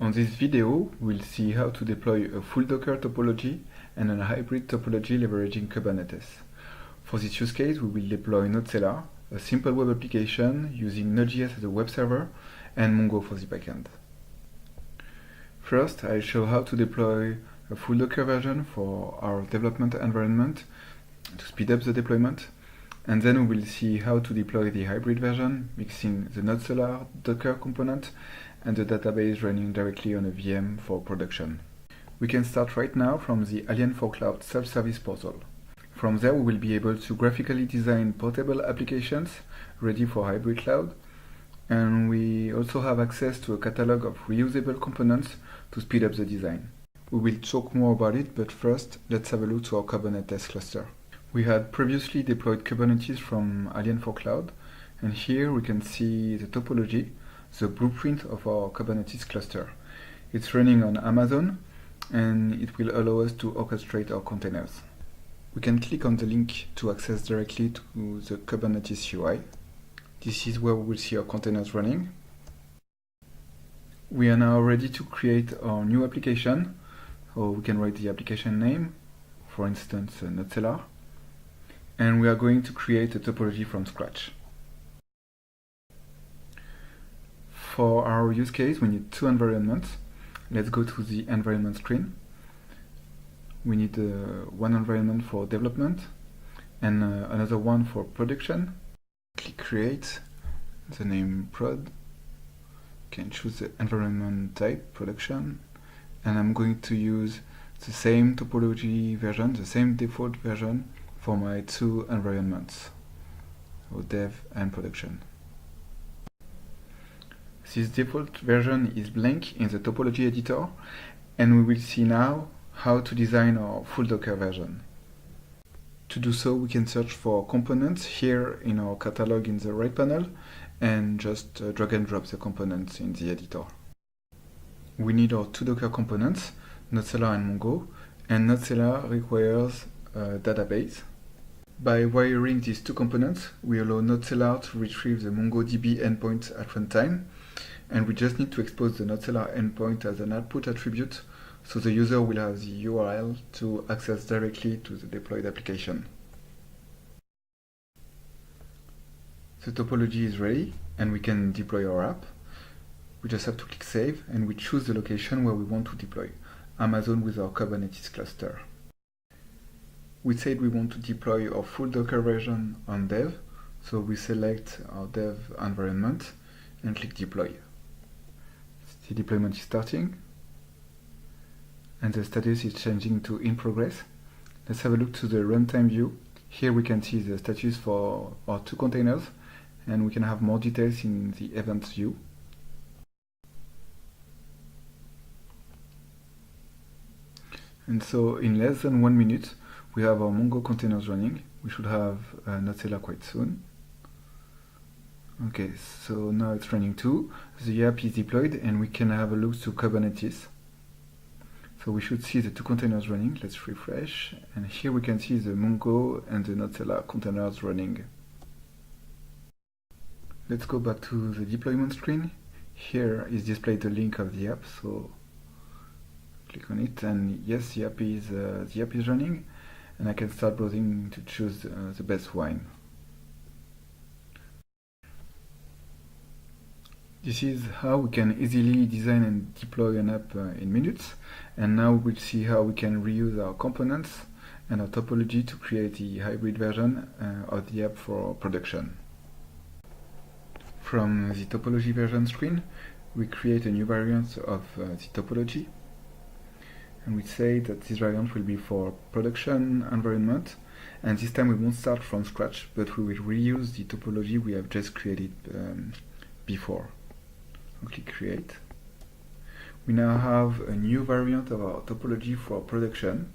On this video, we'll see how to deploy a full Docker topology and a hybrid topology leveraging Kubernetes. For this use case, we will deploy nodecellar, a simple web application using Node.js as a web server and Mongo for the backend. First, I'll show how to deploy a full Docker version for our development environment to speed up the deployment, and then we will see how to deploy the hybrid version, mixing the nodecellar Docker component and the database running directly on a VM for production. We can start right now from the alien4cloud self-service portal. From there, we will be able to graphically design portable applications ready for hybrid cloud, and we also have access to a catalog of reusable components to speed up the design. We will talk more about it, but first, let's have a look to our Kubernetes cluster. We had previously deployed Kubernetes from alien4cloud, and here we can see the topology, the blueprint of our Kubernetes cluster. It's running on Amazon, and it will allow us to orchestrate our containers. We can click on the link to access directly to the Kubernetes UI. This is where we will see our containers running. We are now ready to create our new application, or we can write the application name, for instance, nodecellar, and we are going to create a topology from scratch. For our use case, we need two environments. Let's go to the environment screen. We need one environment for development and another one for production. Click create, the name prod. You can choose the environment type, production, and I'm going to use the same topology version, the same default version for my two environments, so dev and production. This default version is blank in the topology editor, and we will see now how to design our full Docker version. To do so, we can search for components here in our catalog in the right panel and just drag and drop the components in the editor. We need our two Docker components, nodecellar and Mongo, and nodecellar requires a database. By wiring these two components, we allow nodecellar to retrieve the MongoDB endpoint at runtime, and we just need to expose the nodecellar endpoint as an output attribute, so the user will have the URL to access directly to the deployed application. The topology is ready, and we can deploy our app. We just have to click save, and we choose the location where we want to deploy, Amazon with our Kubernetes cluster. We said we want to deploy our full Docker version on dev, so we select our dev environment and click deploy. The deployment is starting, and the status is changing to in progress. Let's have a look to the runtime view. Here we can see the status for our two containers, and we can have more details in the events view. And so in less than 1 minute, we have our Mongo containers running. We should have nodecellar quite soon. Okay, so now it's running too. The app is deployed, and we can have a look to Kubernetes. So we should see the two containers running. Let's refresh, and here we can see the Mongo and the nodecellar containers running. Let's go back to the deployment screen. Here is displayed the link of the app, so click on it, and yes, the app is running, and I can start browsing to choose the best wine. This is how we can easily design and deploy an app in minutes, and now we'll see how we can reuse our components and our topology to create the hybrid version of the app for production. From the topology version screen, we create a new variant of the topology, and we say that this variant will be for production environment, and this time we won't start from scratch, but we will reuse the topology we have just created before. Click create. We now have a new variant of our topology for production.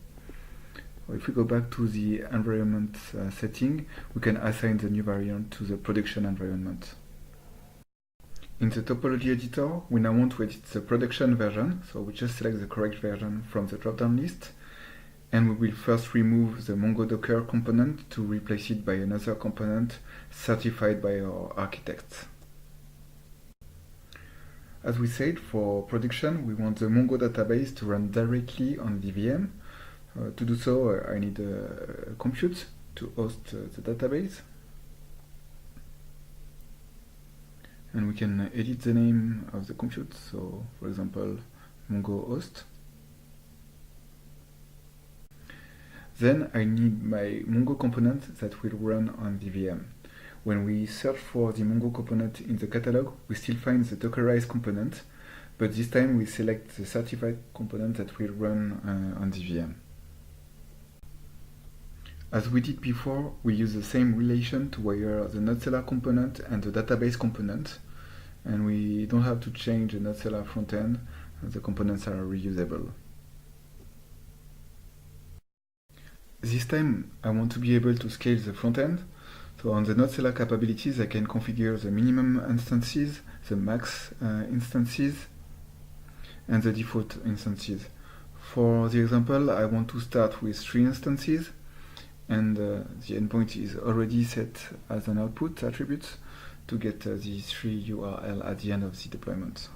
If we go back to the environment setting, we can assign the new variant to the production environment. In the topology editor, we now want to edit the production version, so we just select the correct version from the drop-down list, and we will first remove the Mongo Docker component to replace it by another component certified by our architects. As we said, for production, we want the Mongo database to run directly on the VM. To do so, I need a compute to host the database. And we can edit the name of the compute. So, for example, Mongo host. Then I need my Mongo component that will run on the VM. When we search for the Mongo component in the catalog, we still find the Dockerized component, but this time we select the certified component that will run on the VM. As we did before, we use the same relation to wire the nodecellar component and the database component, and we don't have to change the nodecellar frontend, the components are reusable. This time I want to be able to scale the frontend. So on the nodecellar capabilities, I can configure the minimum instances, the max instances, and the default instances. For the example, I want to start with 3 instances, and the endpoint is already set as an output attribute to get the 3 URL at the end of the deployment.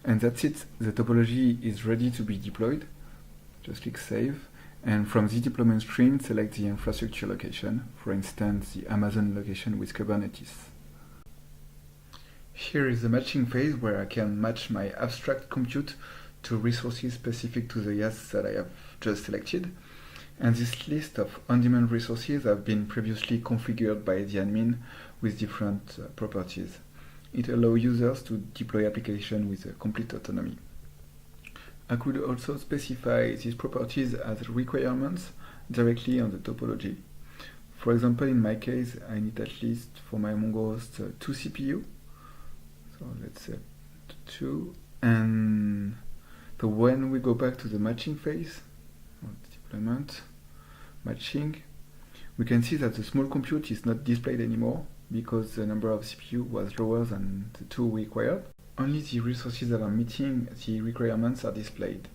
And that's it. The topology is ready to be deployed. Just click Save, and from the deployment screen, select the infrastructure location, for instance, the Amazon location with Kubernetes. Here is the matching phase where I can match my abstract compute to resources specific to the YAS that I have just selected. And this list of on-demand resources have been previously configured by the admin with different properties. It allows users to deploy applications with complete autonomy. I could also specify these properties as requirements directly on the topology. For example, in my case, I need at least for my Mongo host 2 CPU. So let's say 2. And so when we go back to the matching phase, deployment, matching, we can see that the small compute is not displayed anymore because the number of CPU was lower than the 2 required. Only the resources that are meeting the requirements are displayed.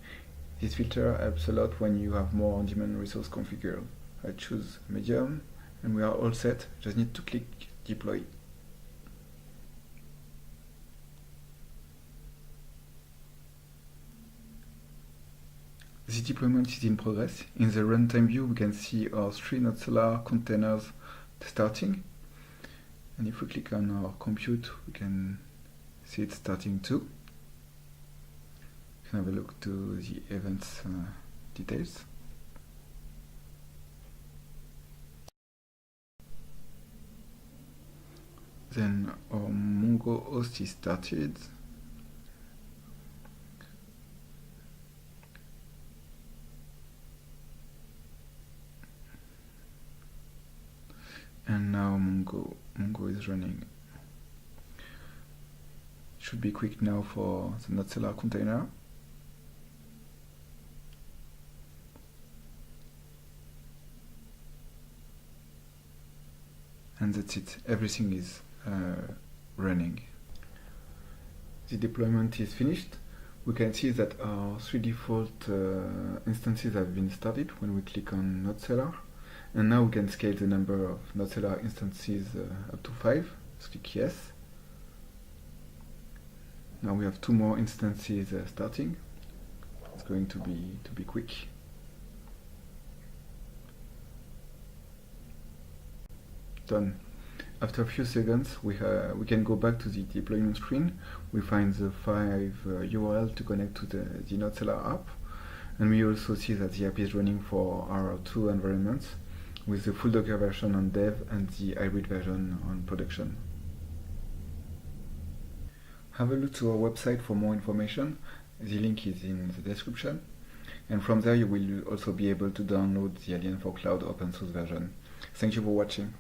This filter helps a lot when you have more on-demand resource configured. I choose medium, and we are all set. Just need to click deploy. The deployment is in progress. In the runtime view, we can see our 3 nodecellar containers starting. And if we click on our compute, we can see it starting too. You can have a look to the events details. Then our Mongo host is started. And now Mongo is running. Should be quick now for the nodecellar container. And that's it. Everything is running. The deployment is finished. We can see that our 3 default instances have been started when we click on nodecellar. And now we can scale the number of nodecellar instances up to 5. Let's click yes. Now we have 2 more instances starting. It's going to be quick. Done. After a few seconds, we can go back to the deployment screen. We find the 5 URL to connect to the nodecellar app, and we also see that the app is running for our 2 environments, with the full Docker version on dev and the hybrid version on production. Have a look to our website for more information. The link is in the description. And from there you will also be able to download the alien4cloud open source version. Thank you for watching.